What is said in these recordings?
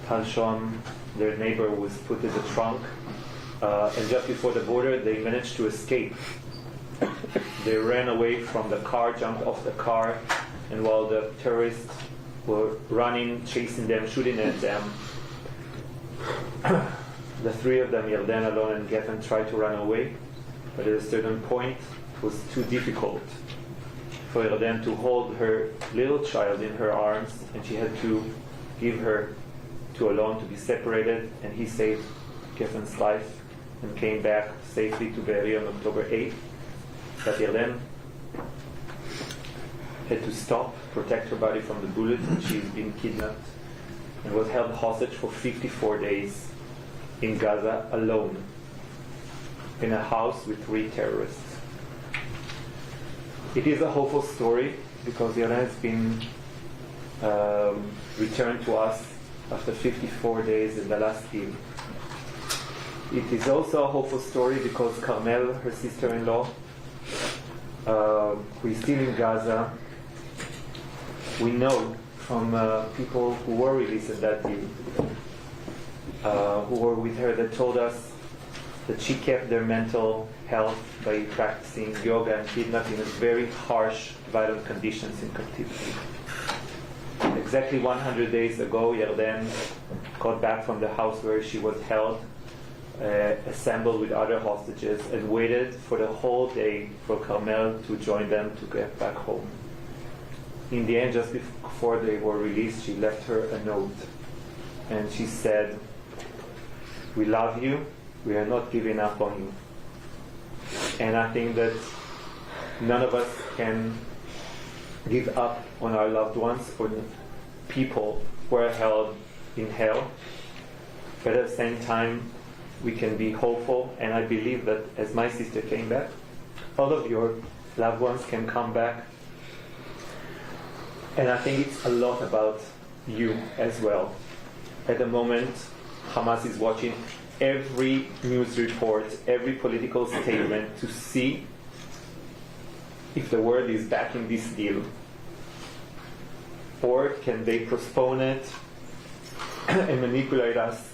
Tal Shoam, their neighbor, was put in the trunk, and just before the border they managed to escape. They ran away from the car, jumped off the car, and while the terrorists were running, chasing them, shooting at them, the three of them, Yarden, Alon, and Geffen, tried to run away, but at a certain point it was too difficult for Yarden to hold her little child in her arms, and she had to give her to Alon to be separated, and he saved Geffen's life and came back safely to Be'eri on October 8th. But Yarden had to stop, protect her body from the bullets, and she's been kidnapped and was held hostage for 54 days in Gaza alone, in a house with 3 terrorists. It is a hopeful story because Yarden has been returned to us after 54 days in the last deal. It is also a hopeful story because Carmel, her sister-in-law, who is still in Gaza, we know from people who were released in that deal, who were with her, that told us that she kept their mental health by practicing yoga and kidnapping in very harsh, violent conditions in captivity. Exactly 100 days ago, Yarden got back from the house where she was held, assembled with other hostages, and waited for the whole day for Carmel to join them to get back home. In the end, just before they were released, she left her a note, and she said, "We love you, we are not giving up on you." And I think that none of us can give up on our loved ones or people who are held in hell, but at the same time we can be hopeful, and I believe that as my sister came back, all of your loved ones can come back. And I think it's a lot about you as well. At the moment, Hamas is watching every news report, every political statement to see if the world is backing this deal, or can they postpone it and manipulate us.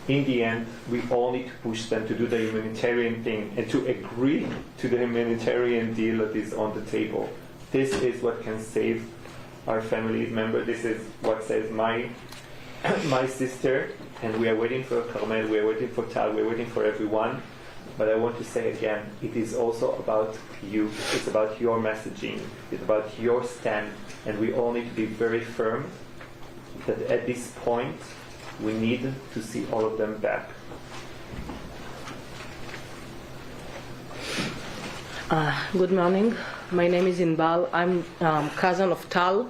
In the end, we all need to push them to do the humanitarian thing and to agree to the humanitarian deal that is on the table. This is what can save our family member. This is what saves my sister, and we are waiting for Carmel, we are waiting for Tal, we are waiting for everyone. But I want to say again, it is also about you. It's about your messaging. It's about your stand, and we all need to be very firm that at this point we need to see all of them back. Good morning. My name is Inbal. I'm cousin of Tal.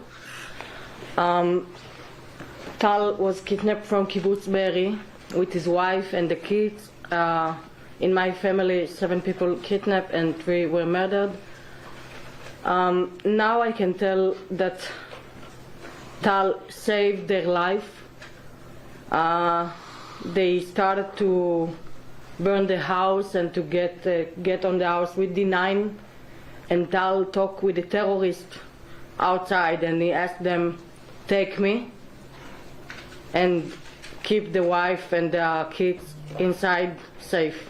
Tal was kidnapped from Kibbutz Be'eri with his wife and the kids. In my family, 7 people kidnapped and 3 were murdered. Now I can tell that Tal saved their life. They started to burn the house and to get on the house with D9, and Tal talked with the terrorist outside, and he asked them, "Take me and keep the wife and the kids inside safe."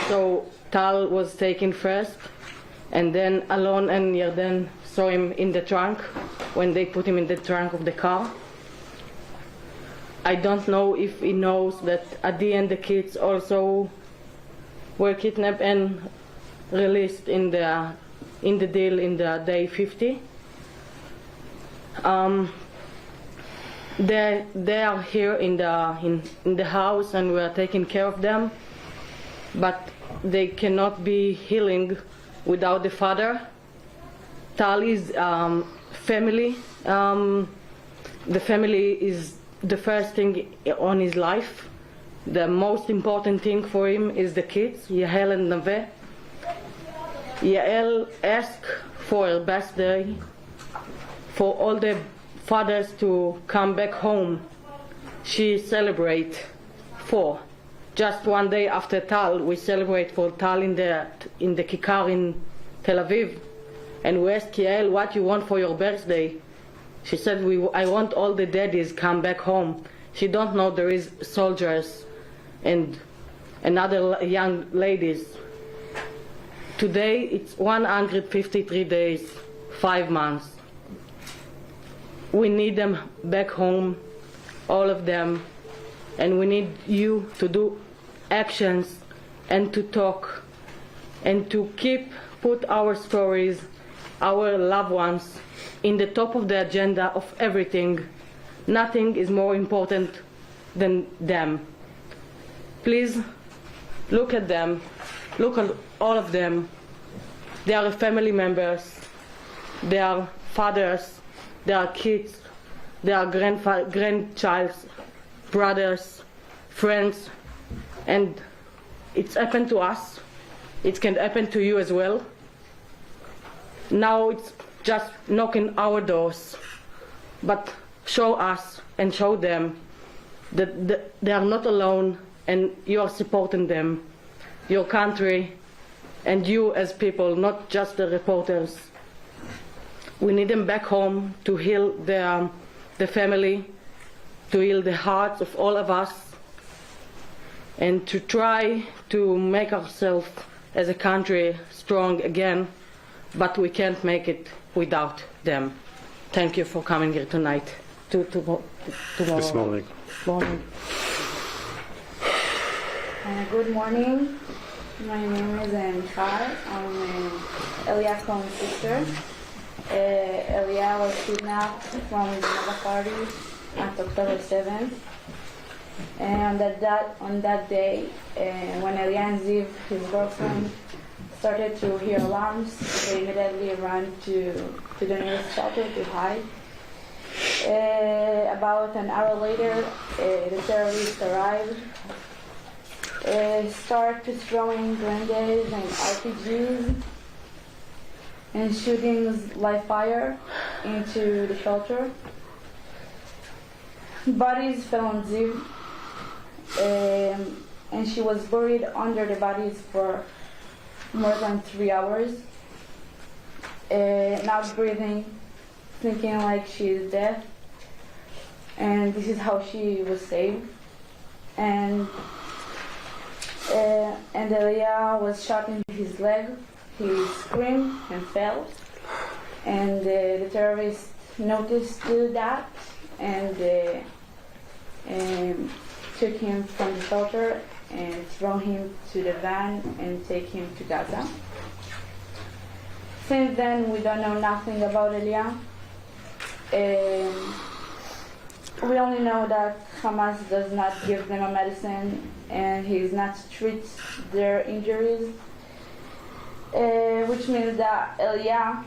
So Tal was taken first, and then Alon and Yarden saw him in the trunk when they put him in the trunk of the car. I don't know if he knows that at the end the kids also were kidnapped and released in the deal in the day 50. They are here in the house, and we are taking care of them, but they cannot be healing without the father. Tal is family. The family is the first thing on his life. The most important thing for him is the kids, Yael and Naveh. Yael asked for her birthday for all the fathers to come back home. She celebrate 4. Just one day after Tal, we celebrate for Tal in the Kikar in Tel Aviv, and we asked Yael, "What you want for your birthday?" She said, I want all the daddies come back home. She don't know there is soldiers and other young ladies. Today it's 153 days, 5 months. We need them back home, all of them, and we need you to do actions and to talk and to put our stories, our loved ones, in the top of the agenda of everything. Nothing is more important than them. Please look at them, look at all of them. They are family members, they are fathers, they are kids, they are grandchilds, brothers, friends, and it's happened to us. It can happen to you as well. Now it's just knocking our doors, but show us and show them that they are not alone and you are supporting them, your country, and you as people, not just the reporters. We need them back home to heal the family, to heal the hearts of all of us, and to try to make ourselves as a country strong again, but we can't make it without them. Thank you for coming here tonight. Tomorrow. This morning. Good morning. My name is Michal. I'm Elia Cohen's sister. Elia was kidnapped from his mother party on October 7th. And on that day, when Elia and Ziv, his girlfriend, started to hear alarms, they immediately ran to the nearest shelter to hide. About an hour later, the terrorists arrived, started throwing grenades and RPGs and shooting live fire into the shelter. Bodies fell on Ziv, and she was buried under the bodies for more than 3 hours, not breathing, thinking like she is dead. And this is how she was saved. And Elia was shot in his leg. He screamed and fell. And the terrorists noticed that and took him from the shelter and throw him to the van and take him to Gaza. Since then, we don't know nothing about Elia. We only know that Hamas does not give them a medicine and he is not treats their injuries, which means that Elia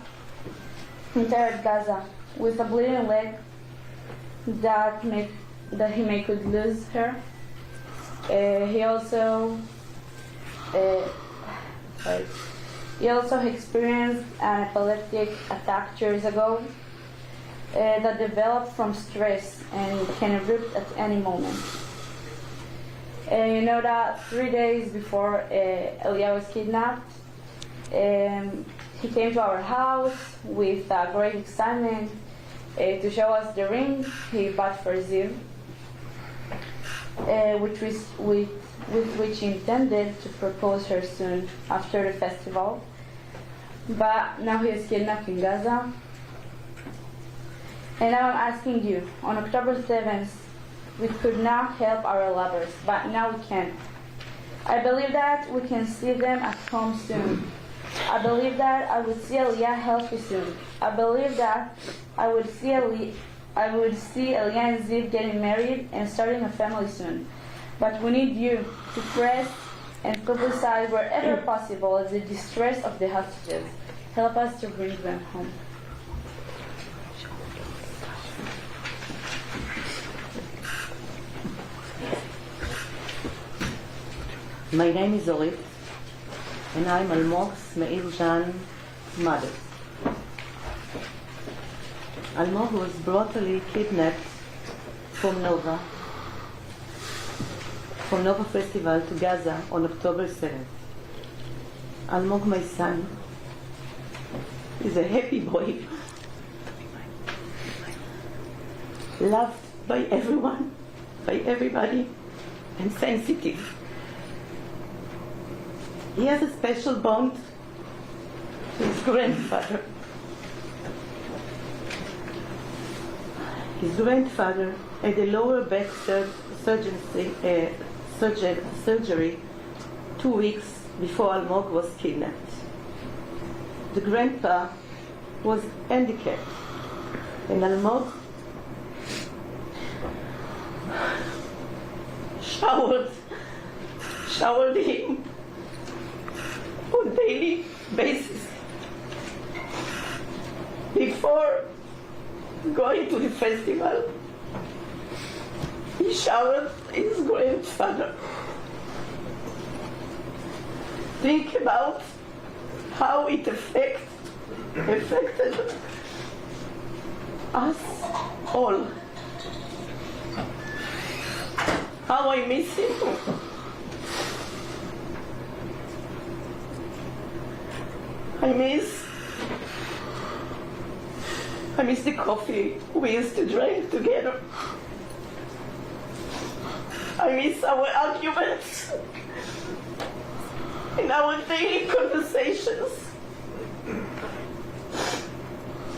entered Gaza with a bleeding leg that he could lose her. He also experienced an epileptic attack 2 years ago that developed from stress and can erupt at any moment. You know that 3 days before Elia was kidnapped, he came to our house with great excitement to show us the ring he bought for Ziv, with which he intended to propose her soon after the festival. But now he is kidnapped in Gaza. And now I'm asking you, on October 7th, we could not help our lovers, but now we can. I believe that we can see them at home soon. I believe that I would see Elia healthy soon. I believe that I would see Elia and Ziv getting married and starting a family soon. But we need you to press and publicize wherever possible the distress of the hostages. Help us to bring them home. My name is Orit, and I'm Almog's Meir Jan's mother. Almog was brutally kidnapped from Nova Festival to Gaza on October 7th. Almog, my son, is a happy boy. loved by everyone, by everybody, and sensitive. He has a special bond to his grandfather. His grandfather had a lower back surgery 2 weeks before Almog was kidnapped. The grandpa was handicapped, and Almog showered him on daily basis. Before going to the festival, he showered his grandfather. Think about how it affected us all. How I miss him. I miss the coffee we used to drink together. I miss our arguments and our daily conversations.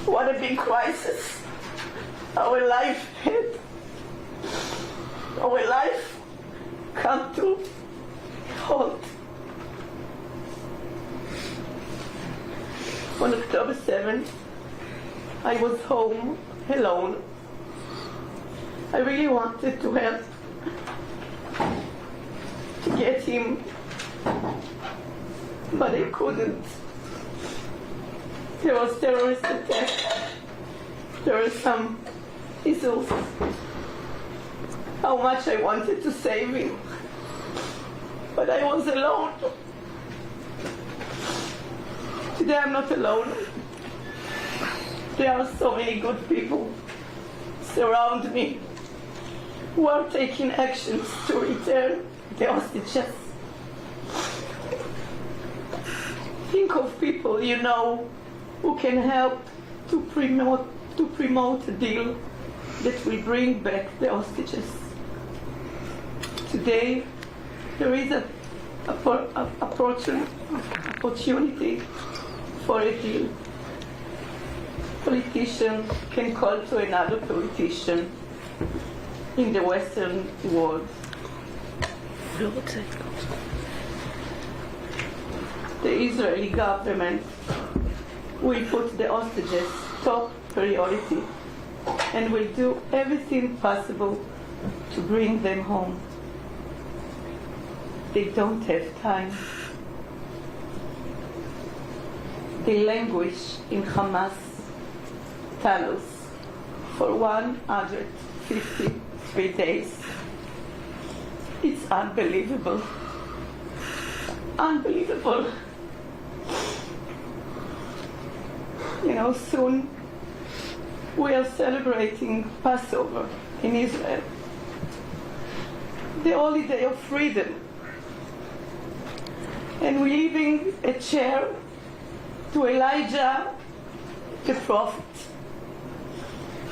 What a big crisis our life had. Our life come to halt. On October 7th, I was home alone. I really wanted to help to get him, but I couldn't. There was terrorist attack. There were some issues. How much I wanted to save him, but I was alone. Today I'm not alone. There are so many good people surround me who are taking actions to return the hostages. Think of people you know who can help to promote a deal that will bring back the hostages. Today there is an opportunity for a deal. Politician can call to another politician in the Western world. The Israeli government will put the hostages top priority and will do everything possible to bring them home. They don't have time. They languish in Hamas tunnels for 153 days. It's unbelievable. Unbelievable. You know, soon we are celebrating Passover in Israel, the holy day of freedom. And we're leaving a chair to Elijah the prophet.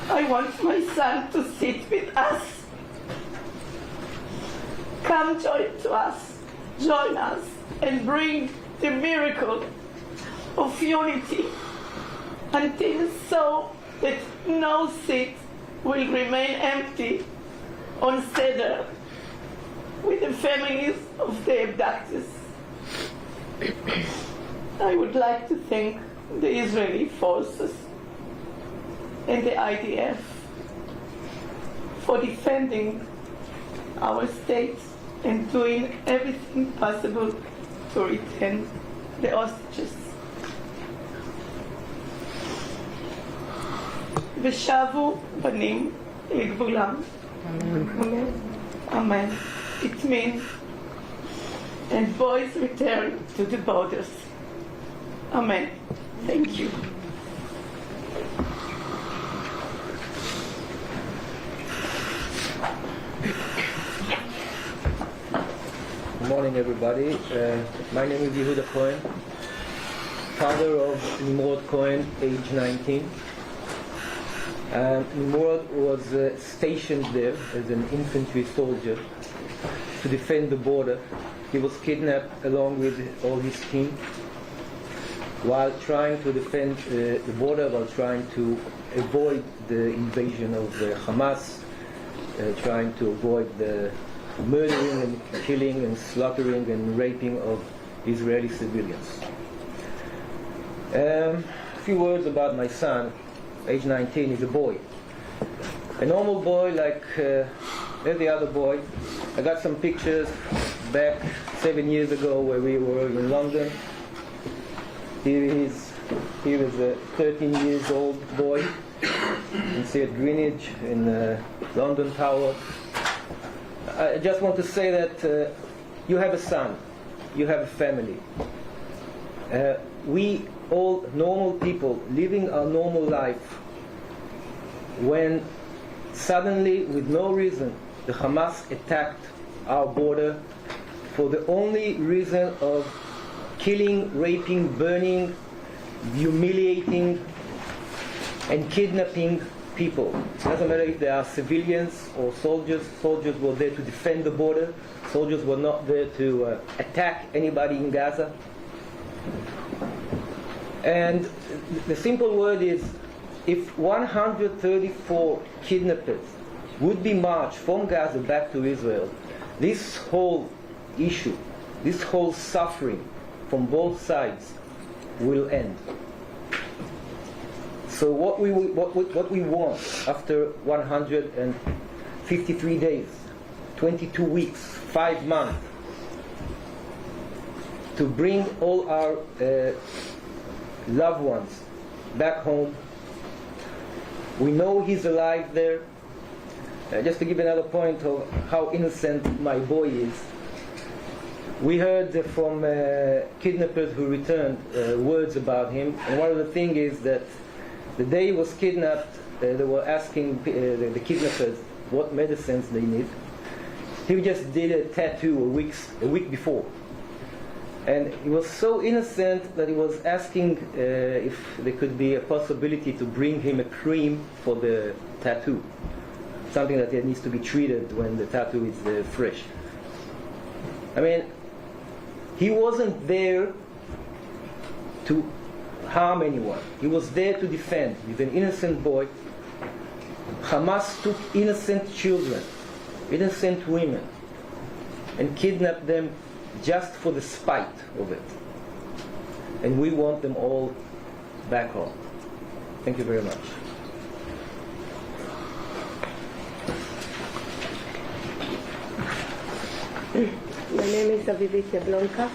I want my son to sit with us. Come join us, and bring the miracle of unity until so that no seat will remain empty on Seder with the families of the abductees. I would like to thank the Israeli forces and the IDF for defending our state and doing everything possible to return the hostages. ושבו בנים לגבולם. Amen. Amen. It means, and boys return to the borders. Amen. Thank you. Good morning, everybody. My name is Yehuda Cohen, father of Nimrod Cohen, age 19. And Nimrod was stationed there as an infantry soldier to defend the border. He was kidnapped along with all his team while trying to defend the border, while trying to avoid the invasion of Hamas, trying to avoid the murdering and killing and slaughtering and raping of Israeli civilians. A few words about my son, age 19, he's a boy. A normal boy like every other boy. I got some pictures back 7 years ago where we were in London. He was a 13 years old boy. You can see at Greenwich in London Tower. I just want to say that you have a son, you have a family. We all normal people living our normal life, when suddenly, with no reason, the Hamas attacked our border for the only reason of killing, raping, burning, humiliating, and kidnapping people. It doesn't matter if they are civilians or soldiers. Soldiers were there to defend the border. Soldiers were not there to attack anybody in Gaza. And the simple word is, if 134 kidnappers would be marched from Gaza back to Israel, this whole issue, this whole suffering from both sides will end. So what we want after 153 days, 22 weeks, 5 months, to bring all our loved ones back home. We know he's alive there. Just to give another point of how innocent my boy is, we heard from kidnappers who returned words about him, and one of the things is that the day he was kidnapped, they were asking the kidnappers what medicines they need. He just did a tattoo a week before. And he was so innocent that he was asking if there could be a possibility to bring him a cream for the tattoo. Something that needs to be treated when the tattoo is fresh. I mean, he wasn't there to harm anyone. He was there to defend. He's an innocent boy. Hamas took innocent children, innocent women, and kidnapped them just for the spite of it. And we want them all back home. Thank you very much. My name is Avivit Yablonka.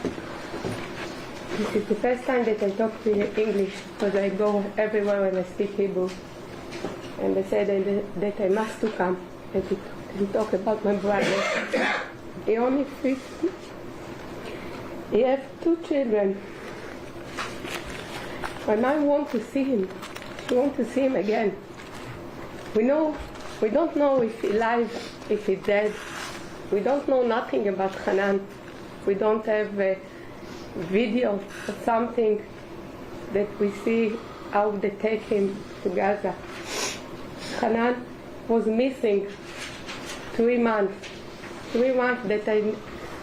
This is the first time that I talk to English, because I go everywhere when I speak Hebrew. And they said that I must to come and talk about my brother. He only 50. He has 2 children. My mom wants to see him. She wants to see him again. We don't know if he's alive, if he's dead. We don't know nothing about Hanan. We don't have a video or something that we see how they take him to Gaza. Hanan was missing 3 months. 3 months that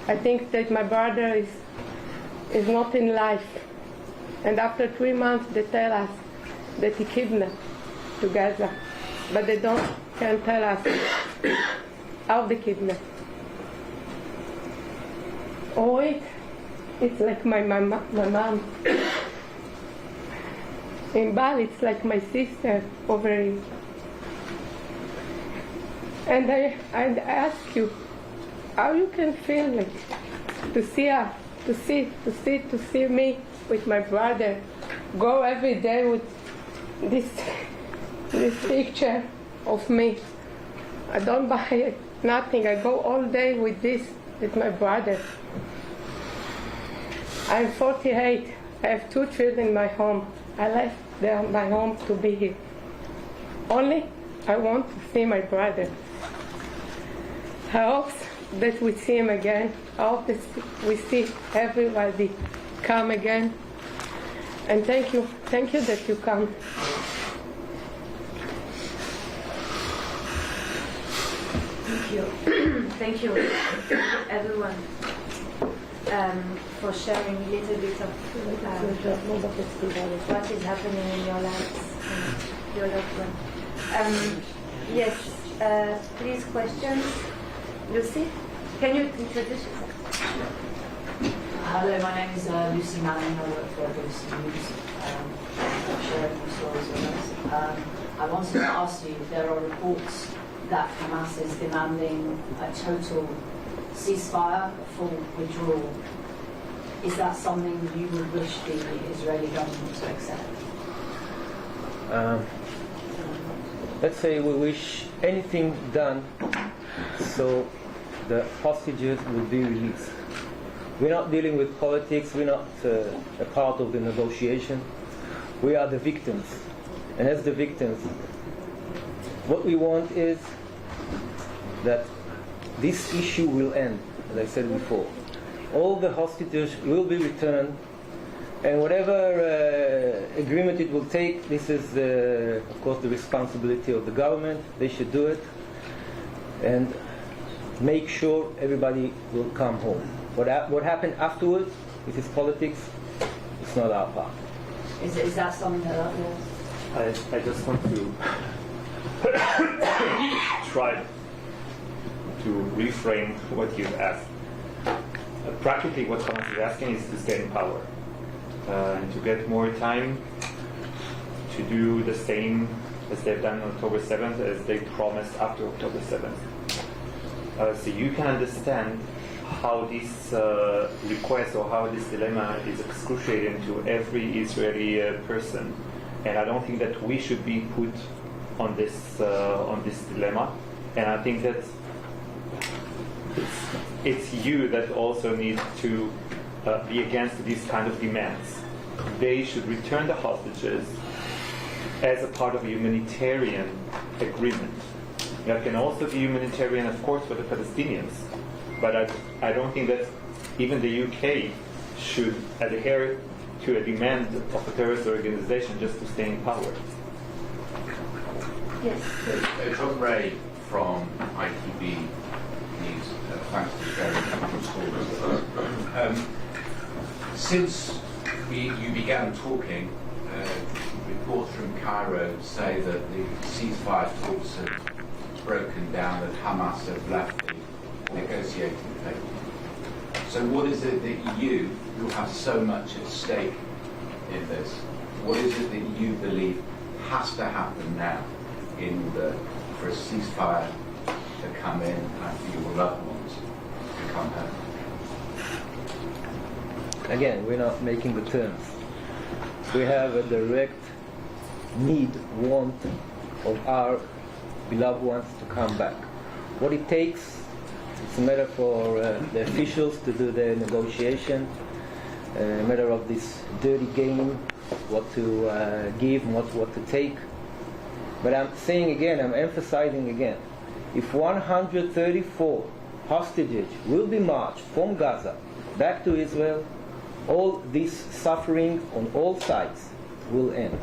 I think that my brother is not in life. And after 3 months they tell us that he kidnapped to Gaza. But they can't tell us how they kidnapped. Oh, it's like my mom. In Bal, it's like my sister over here. And I ask you, how you can feel like to see her, to see me with my brother, go every day with this picture of me. I don't buy nothing. I go all day with this, with my brother. I'm 48. I have 2 children in my home. I left my home to be here. Only I want to see my brother. I hope that we see him again. I hope that we see everybody come again. And thank you that you come. Thank you. Thank you, everyone, for sharing a little bit of what is happening in your lives and your loved one. Yes, please, questions. Lucy, can you introduce yourself? Hello, my name is Lucy Manning. I work for BBC News. Sharing your stories with us. I wanted to ask you if there are reports that Hamas is demanding a total ceasefire, a full withdrawal. Is that something you would wish the Israeli government to accept? Let's say we wish anything done so the hostages will be released. We're not dealing with politics, we're not a part of the negotiation. We are the victims. And as the victims, what we want is that this issue will end, as I said before. All the hostages will be returned, and whatever agreement it will take, this is, of course, the responsibility of the government. They should do it and make sure everybody will come home. What happened afterwards, if it's politics, it's not our part. Is that something that will... I just want to try to reframe what you've asked. Practically what Hamas is asking is to stay in power, and to get more time to do the same as they've done on October 7th as they promised after October 7th. So you can understand how this request or how this dilemma is excruciating to every Israeli person. And I don't think that we should be put on this dilemma. And I think that it's you that also need to be against these kind of demands. They should return the hostages as a part of a humanitarian agreement. That can also be humanitarian, of course, for the Palestinians. But I don't think that even the UK should adhere to a demand of a terrorist organization just to stay in power. Yes. John Ray from ITV News. Thanks for sharing your stories. Since you began talking, reports from Cairo say that the ceasefire talks have broken down, that Hamas have left the negotiating table. So what is it that you, who have so much at stake in this, what is it that you believe has to happen now in order for a ceasefire to come in and for your loved ones to come home? Again, we're not making the terms. We have a direct need, want of our beloved ones to come back. What it takes, it's a matter for the officials to do their negotiation, a matter of this dirty game, what to give and what to take. But I'm saying again, I'm emphasizing again, if 134 hostages will be marched from Gaza back to Israel, all this suffering on all sides will end.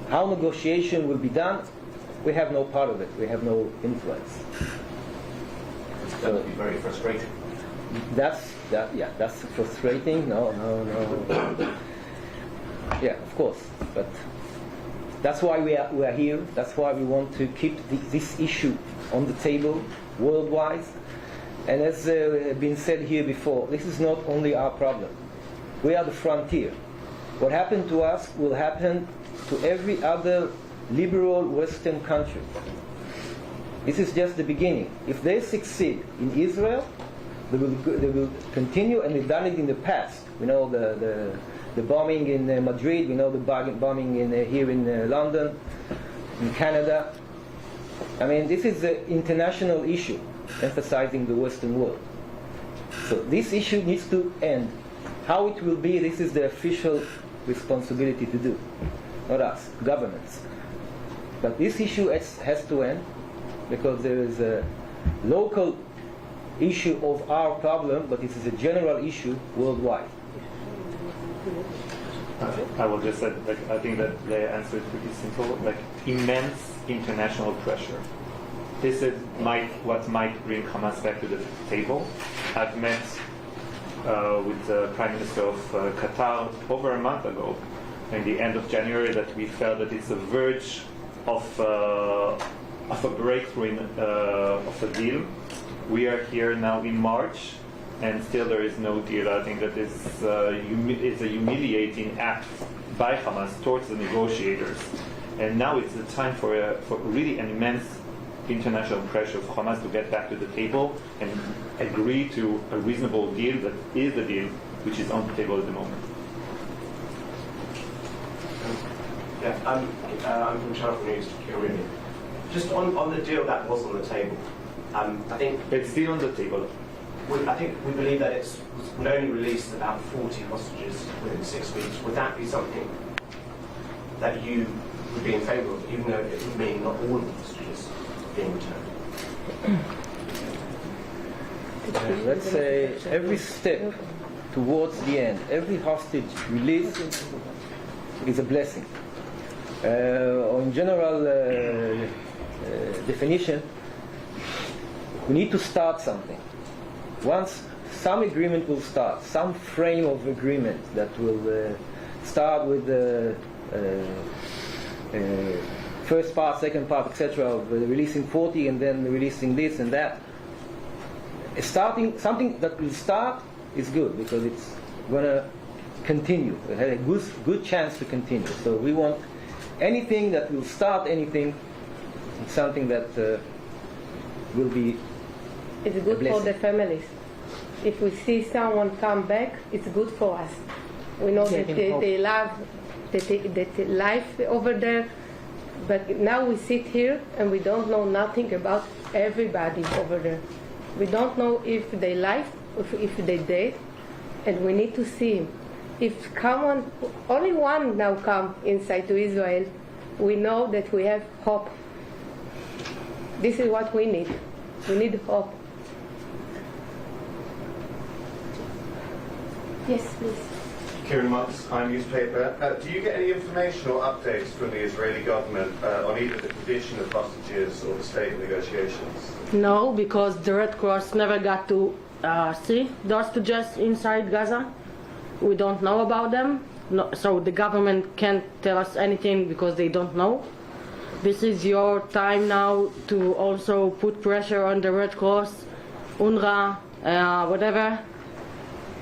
How negotiation will be done, we have no part of it, we have no influence. That would be very frustrating. That's frustrating. No. Yeah, of course. But that's why we are here. That's why we want to keep this issue on the table worldwide. And as been said here before, this is not only our problem. We are the frontier. What happened to us will happen to every other liberal Western country. This is just the beginning. If they succeed in Israel, they will continue, and they've done it in the past. We know the bombing in Madrid, we know the bombing here in London, in Canada. I mean, this is an international issue, emphasizing the Western world. So this issue needs to end. How it will be, this is the official responsibility to do, not us, governments. But this issue has to end, because there is a local issue of our problem, but it is a general issue worldwide. I will just say, I think that the answer is pretty simple. Immense international pressure this is what might bring Hamas back to the table. I've met with the Prime Minister of Qatar over a month ago, in the end of January, that we felt that it's a verge of a breakthrough of a deal. We are here now in March, and still there is no deal. I think that it's a humiliating act by Hamas towards the negotiators. And now it's the time for really an immense international pressure for Hamas to get back to the table and agree to a reasonable deal that is the deal which is on the table at the moment. Yeah, I'm from Channel News, Kieran. Just on the deal that was on the table, I think it's still on the table. I think we believe that it would only release about 40 hostages within 6 weeks. Would that be something that you would be in favour of, even though it would mean not all of the hostages being returned? Let's say every step towards the end, every hostage release is a blessing. Or in general definition, we need to start something. Once some agreement will start, some frame of agreement that will start with the first part, second part, etc., of releasing 40 and then releasing this and that. Starting something that will start is good because it's going to continue. It has a good chance to continue. So we want anything that will start anything, something that will be. It's good for the families. If we see someone come back, it's good for us. We know that they love that life over there, but now we sit here and we don't know nothing about everybody over there. We don't know if they live, if they dead, and we need to see him. If only one now come inside to Israel, we know that we have hope. This is what we need. We need hope. Yes, please. Kieran Marks, Time newspaper. Do you get any information or updates from the Israeli government on either the condition of hostages or the state of negotiations? No, because the Red Cross never got to see the hostages inside Gaza. We don't know about them, no, so the government can't tell us anything because they don't know. This is your time now to also put pressure on the Red Cross, UNRWA, whatever,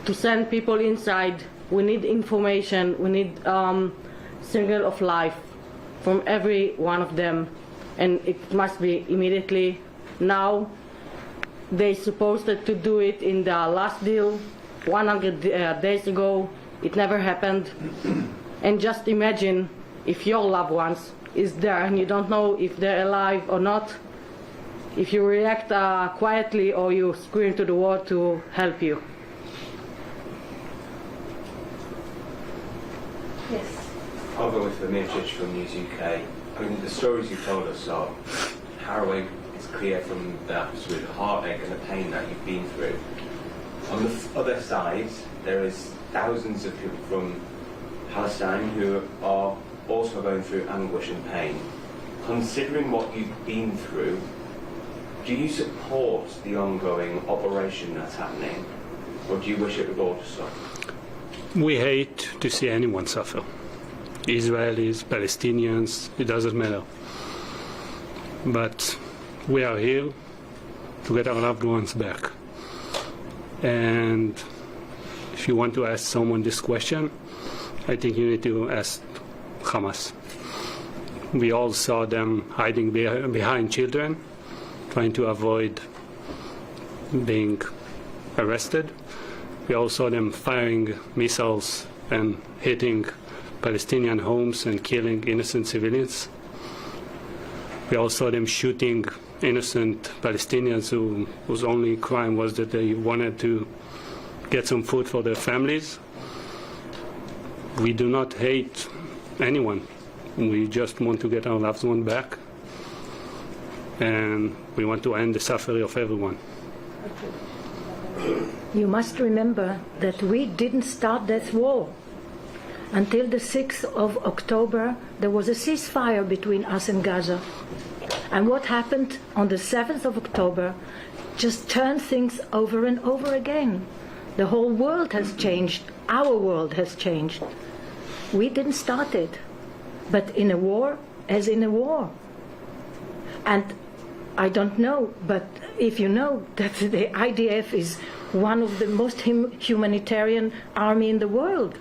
to send people inside. We need information, we need signal of life from every one of them, and it must be immediately now. They supposed to do it in the last deal 100 days ago. It never happened. And just imagine if your loved ones is there and you don't know if they're alive or not, if you react quietly or you scream to the world to help you. Yes. I'll go with the Miocic from News UK. I mean, the stories you told us are harrowing. It's clear from the absolute heartache and the pain that you've been through. On the other side, there is thousands of people from Palestine who are also going through anguish and pain. Considering what you've been through, do you support the ongoing operation that's happening, or do you wish it would all to stop? We hate to see anyone suffer. Israelis, Palestinians, it doesn't matter. But we are here to get our loved ones back. And if you want to ask someone this question, I think you need to ask Hamas. We all saw them hiding behind children, trying to avoid being arrested. We all saw them firing missiles and hitting Palestinian homes and killing innocent civilians. We all saw them shooting innocent Palestinians whose only crime was that they wanted to get some food for their families. We do not hate anyone. We just want to get our loved one back, and we want to end the suffering of everyone. You must remember that we didn't start that war. Until the 6th of October, there was a ceasefire between us and Gaza. And what happened on the 7th of October just turned things over and over again. The whole world has changed. Our world has changed. We didn't start it. But in a war, as in a war. And I don't know, but if you know that the IDF is one of the most humanitarian army in the world.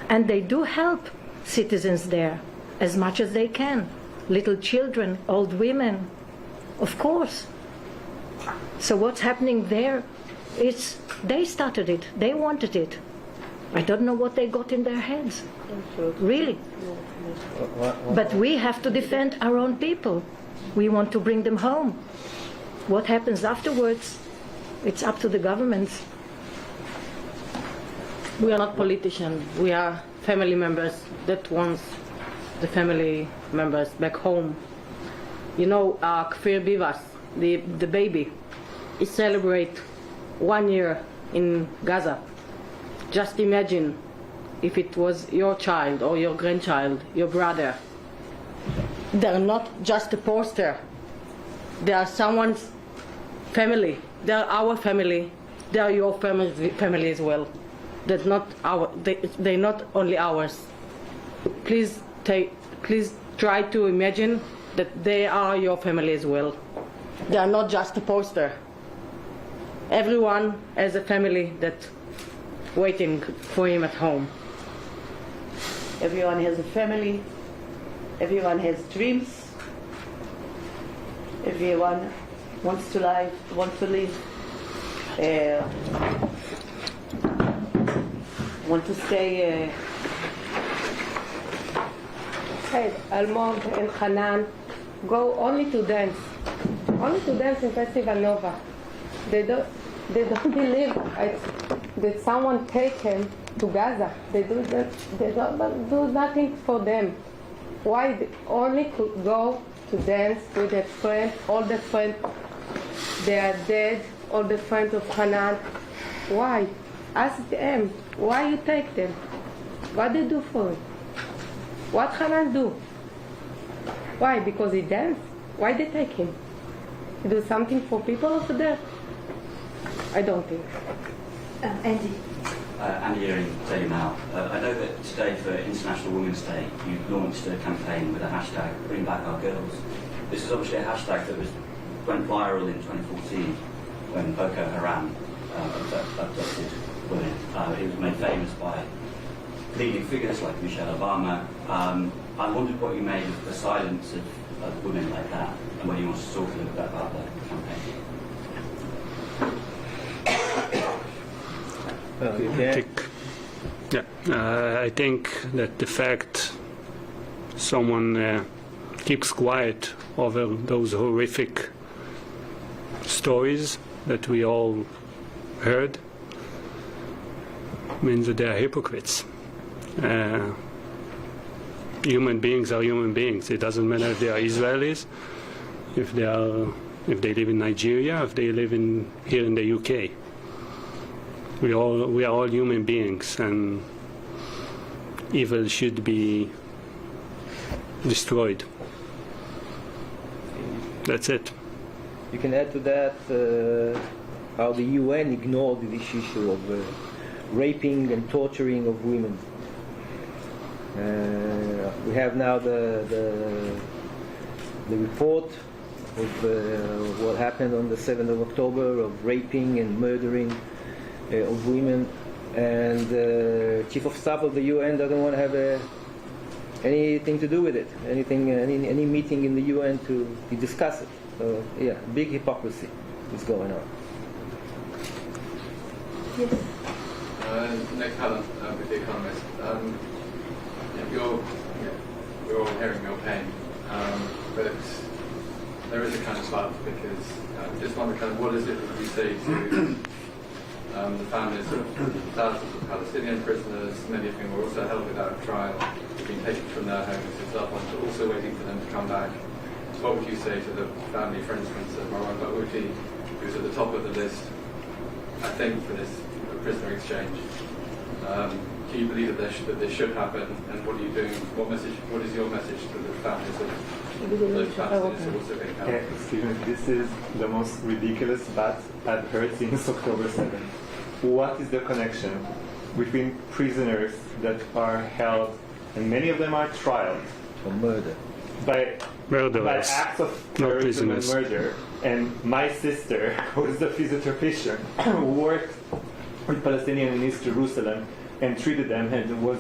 And they do help citizens there as much as they can. Little children, old women, of course. So what's happening there, they started it, they wanted it. I don't know what they got in their heads, really. But we have to defend our own people. We want to bring them home. What happens afterwards, it's up to the governments. We are not politicians. We are family members that wants the family members back home. You know, Kfir Bivas, the baby, he celebrate 1 year in Gaza. Just imagine if it was your child or your grandchild, your brother. They're not just a poster. They are someone's family. They are our family. They are your family as well. They're not only ours. Please try to imagine that they are your family as well. They are not just a poster. Everyone has a family that's waiting for him at home. Everyone has a family. Everyone has dreams. Everyone wants to live, wants to live. Want to stay. Hey, Almog and Hanan go only to dance in Festival Nova. They don't believe that someone take him to Gaza. They don't do nothing for them. Why they only could go to dance with their friends, all the friends, they are dead, all the friends of Hanan. Why? Ask them, why you take them? What they do for it? What Hanan do? Why? Because he danced? Why they take him? He do something for people over there? I don't think. Andy. Andy here in Daily Mail. I know that today for International Women's Day you launched a campaign with a hashtag Bring Back Our Girls. This is obviously a hashtag that went viral in 2014 when Boko Haram abducted women. It was made famous by leading figures like Michelle Obama. I wondered what you made of the silence of women like that and whether you want to talk a little bit about the campaign. I think that the fact someone keeps quiet over those horrific stories that we all heard means that they are hypocrites. Human beings are human beings. It doesn't matter if they are Israelis, if they live in Nigeria, if they live here in the UK. We are all human beings, and evil should be destroyed. That's it. You can add to that how the UN ignored this issue of raping and torturing of women. We have now the report of what happened on the 7th of October of raping and murdering of women, and the Chief of Staff of the UN doesn't want to have anything to do with it, any meeting in the UN to discuss it. So yeah, big hypocrisy is going on. Yes. Nick Cullen with The Economist. We're all hearing your pain, but there is a kind of love because just wonder kind of what is it that you say to the families of thousands of Palestinian prisoners, many of whom were also held without trial, who've been taken from their homes, whose loved ones are also waiting for them to come back. So what would you say to the family, for instance, of Marwan Barghouti, who's at the top of the list, I think, for this prisoner exchange? do you believe that they should happen, and what are you doing? What is your message to the families of those Palestinians who also being held? Excuse me, this is the most ridiculous bat I've heard since October 7th. What is the connection between prisoners that are held, and many of them are trialed for murder by acts of terrorism and murder, and my sister, who is the physiotherapist, who worked with Palestinians in East Jerusalem and treated them and was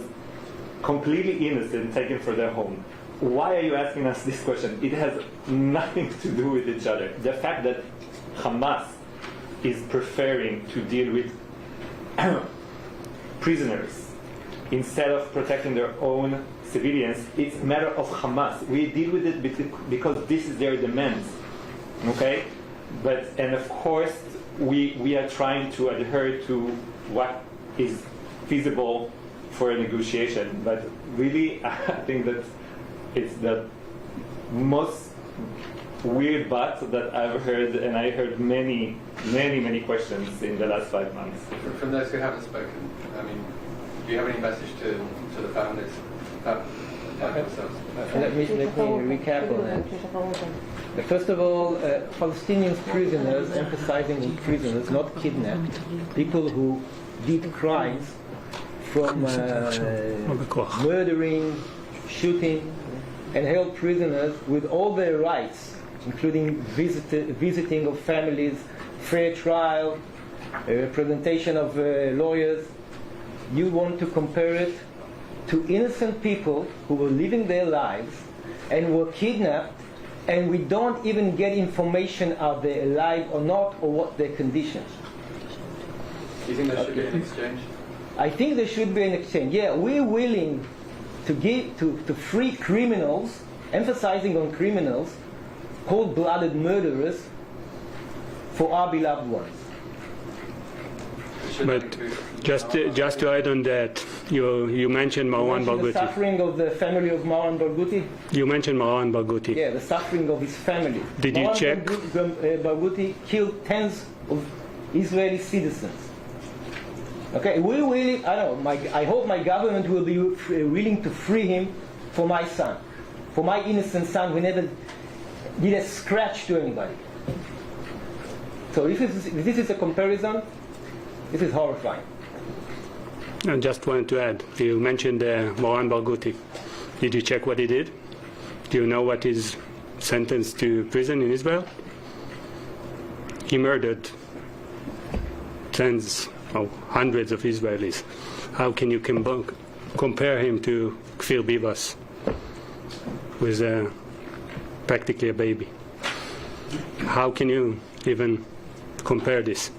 completely innocent, taken from their home. Why are you asking us this question? It has nothing to do with each other. The fact that Hamas is preferring to deal with prisoners instead of protecting their own civilians, it's a matter of Hamas. We deal with it because this is their demands. Okay? And of course, we are trying to adhere to what is feasible for a negotiation. But really, I think that it's the most weird but that I've heard, and I heard many questions in the last 5 months. From those who haven't spoken, I mean, do you have any message to the families? Let me recap on that. First of all, Palestinian prisoners, emphasizing on prisoners, not kidnapped, people who did crimes from murdering, shooting, and held prisoners with all their rights, including visiting of families, fair trial, representation of lawyers. You want to compare it to innocent people who were living their lives and were kidnapped, and we don't even get information are they alive or not, or what their conditions. Do you think there should be an exchange? I think there should be an exchange. Yeah, we're willing to give to free criminals, emphasizing on criminals, cold-blooded murderers, for our beloved ones. But just to add on that, you mentioned Marwan Barghouti. The suffering of the family of Marwan Barghouti. You mentioned Marwan Barghouti. Yeah, the suffering of his family. Did you check? Barghouti killed tens of Israeli citizens. Okay, we really, I hope my government will be willing to free him for my son, for my innocent son who never did a scratch to anybody. So if this is a comparison, this is horrifying. I just wanted to add, you mentioned Marwan Barghouti. Did you check what he did? Do you know what he's sentenced to prison in Israel? He murdered hundreds of Israelis. How can you compare him to Kfir Bibas, who is practically a baby? How can you even compare this?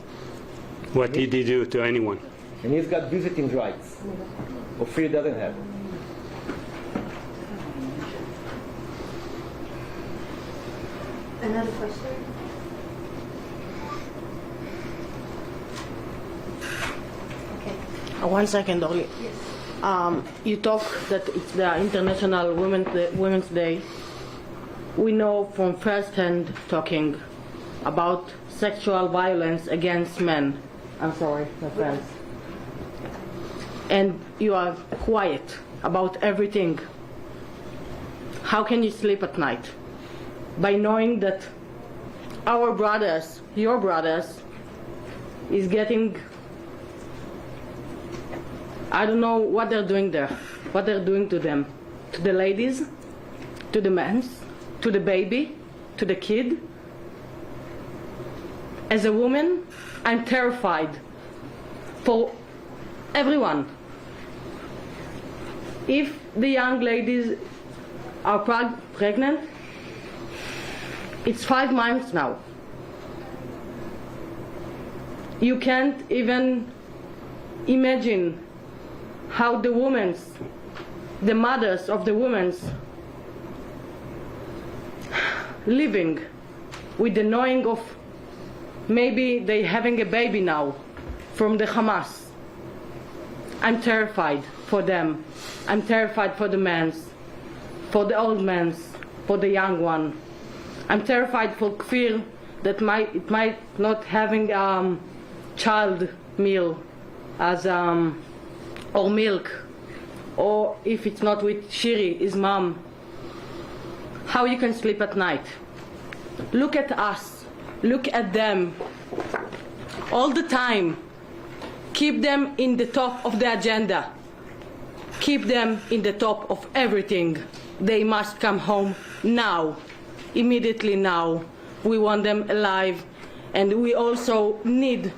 What did he do to anyone? And he's got visiting rights. Ophir doesn't have. Another question? Okay. 1 second, Orly. Yes. You talk that it's the International Women's Day. We know from first-hand talking about sexual violence against men. I'm sorry, my friends. And you are quiet about everything. How can you sleep at night? By knowing that our brothers, your brothers, is getting, I don't know what they're doing there, what they're doing to them, to the ladies, to the men, to the baby, to the kid. As a woman, I'm terrified for everyone. If the young ladies are pregnant, it's 5 months now. You can't even imagine how the mothers of the women living with the knowing of maybe they having a baby now from the Hamas. I'm terrified for them. I'm terrified for the men, for the old men, for the young one. I'm terrified for Kfir that it might not having child meal as or milk, or if it's not with Shiri, his mom, how you can sleep at night? Look at us, look at them, all the time. Keep them in the top of the agenda. Keep them in the top of everything. They must come home now, immediately now. We want them alive, and we also need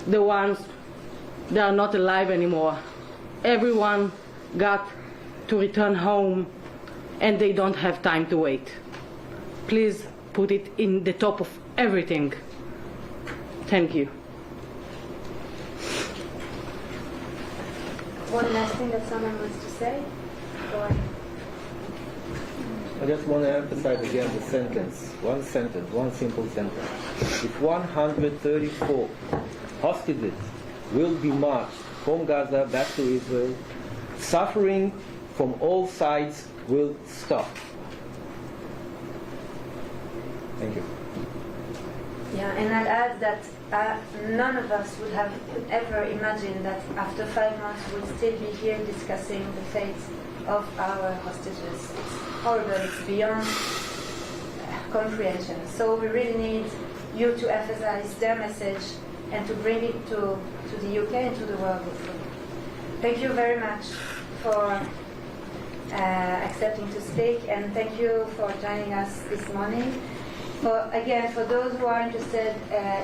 the ones that are not alive anymore. Everyone got to return home, and they don't have time to wait. Please put it in the top of everything. Thank you. One last thing that someone wants to say? Go on. I just want to emphasize again the sentence, one simple sentence. If 134 hostages will be marched from Gaza back to Israel, suffering from all sides will stop. Thank you. Yeah, and I'll add that none of us would have ever imagined that after 5 months we'd still be here discussing the fate of our hostages. It's horrible, it's beyond comprehension. So we really need you to emphasize their message and to bring it to the UK and to the world. Thank you very much for accepting to speak, and thank you for joining us this morning. Again, for those who are interested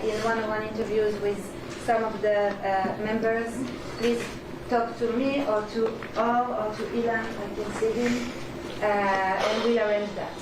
in one-on-one interviews with some of the members, please talk to me or to Or or to Ilan, I can see him, and we'll arrange that.